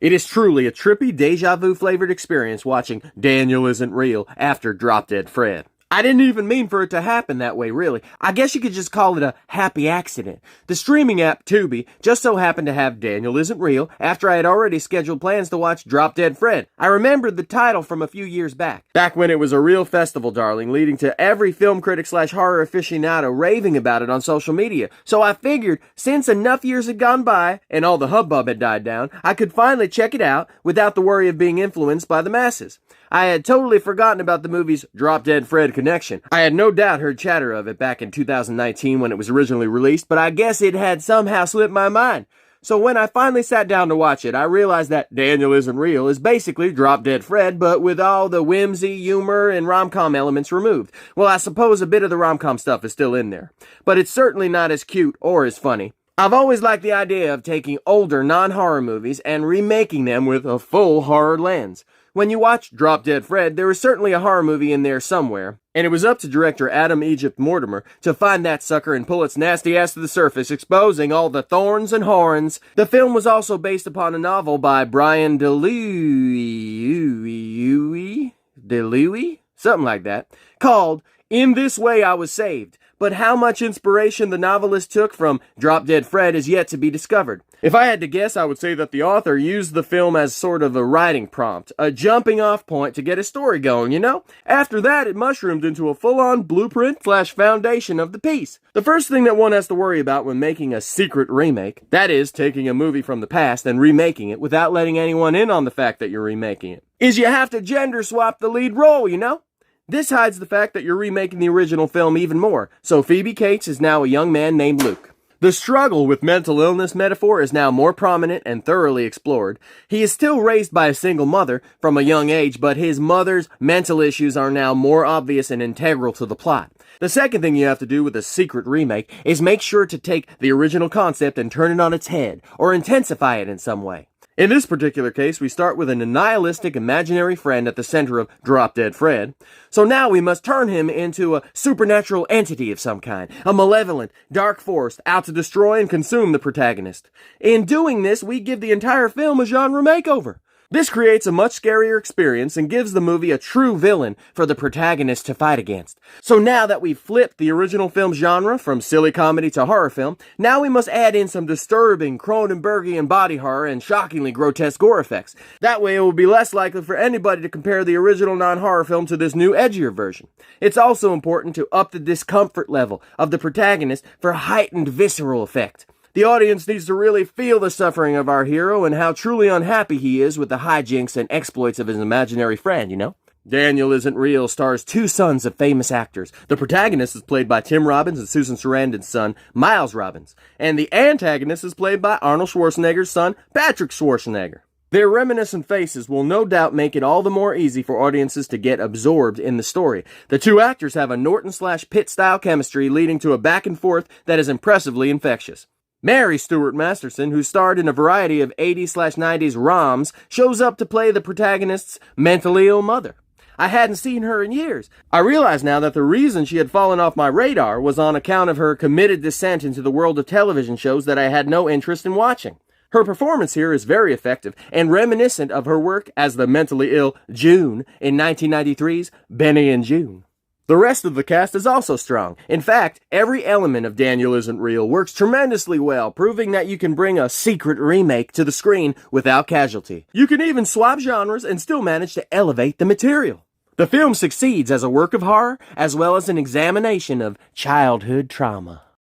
It is truly a trippy, deja vu flavored experience watching Daniel Isn't Real after Drop Dead Fred. I didn't even mean for it to happen that way, really. I guess you could just call it a happy accident. The streaming app Tubi just so happened to have Daniel Isn't Real after I had already scheduled plans to watch Drop Dead Fred. I remembered the title from a few years back when it was a real festival, darling, leading to every film critic / horror aficionado raving about it on social media. So I figured, since enough years had gone by and all the hubbub had died down, I could finally check it out without the worry of being influenced by the masses. I had totally forgotten about the movie's Drop Dead Fred connection. I had no doubt heard chatter of it back in 2019 when it was originally released, but I guess it had somehow slipped my mind. So when I finally sat down to watch it, I realized that Daniel Isn't Real is basically Drop Dead Fred, but with all the whimsy, humor, and rom-com elements removed. Well, I suppose a bit of the rom-com stuff is still in there, but it's certainly not as cute or as funny. I've always liked the idea of taking older non-horror movies and remaking them with a full horror lens. When you watch Drop Dead Fred, there is certainly a horror movie in there somewhere, and it was up to director Adam Egypt Mortimer to find that sucker and pull its nasty ass to the surface, exposing all the thorns and horns. The film was also based upon a novel by Brian DeLuey, something like that, called In This Way I Was Saved. But how much inspiration the novelist took from Drop Dead Fred is yet to be discovered. If I had to guess, I would say that the author used the film as sort of a writing prompt, a jumping off point to get a story going, you know? After that, it mushroomed into a full-on blueprint / foundation of the piece. The first thing that one has to worry about when making a secret remake, that is, taking a movie from the past and remaking it without letting anyone in on the fact that you're remaking it, is you have to gender swap the lead role, you know? This hides the fact that you're remaking the original film even more, so Phoebe Cates is now a young man named Luke. The struggle with mental illness metaphor is now more prominent and thoroughly explored. He is still raised by a single mother from a young age, but his mother's mental issues are now more obvious and integral to the plot. The second thing you have to do with a secret remake is make sure to take the original concept and turn it on its head, or intensify it in some way. In this particular case, we start with an nihilistic imaginary friend at the center of Drop Dead Fred. So now we must turn him into a supernatural entity of some kind, a malevolent, dark force out to destroy and consume the protagonist. In doing this, we give the entire film a genre makeover. This creates a much scarier experience and gives the movie a true villain for the protagonist to fight against. So now that we've flipped the original film genre from silly comedy to horror film, now we must add in some disturbing Cronenbergian body horror and shockingly grotesque gore effects. That way it will be less likely for anybody to compare the original non-horror film to this new edgier version. It's also important to up the discomfort level of the protagonist for heightened visceral effect. The audience needs to really feel the suffering of our hero and how truly unhappy he is with the hijinks and exploits of his imaginary friend, you know? Daniel Isn't Real stars two sons of famous actors. The protagonist is played by Tim Robbins and Susan Sarandon's son, Miles Robbins. And the antagonist is played by Arnold Schwarzenegger's son, Patrick Schwarzenegger. Their reminiscent faces will no doubt make it all the more easy for audiences to get absorbed in the story. The two actors have a Norton/Pitt-style chemistry leading to a back and forth that is impressively infectious. Mary Stuart Masterson, who starred in a variety of 80s/90s roms, shows up to play the protagonist's mentally ill mother. I hadn't seen her in years. I realize now that the reason she had fallen off my radar was on account of her committed descent into the world of television shows that I had no interest in watching. Her performance here is very effective and reminiscent of her work as the mentally ill June in 1993's Benny and June. The rest of the cast is also strong. In fact, every element of Daniel Isn't Real works tremendously well, proving that you can bring a secret remake to the screen without casualty. You can even swap genres and still manage to elevate the material. The film succeeds as a work of horror, as well as an examination of childhood trauma.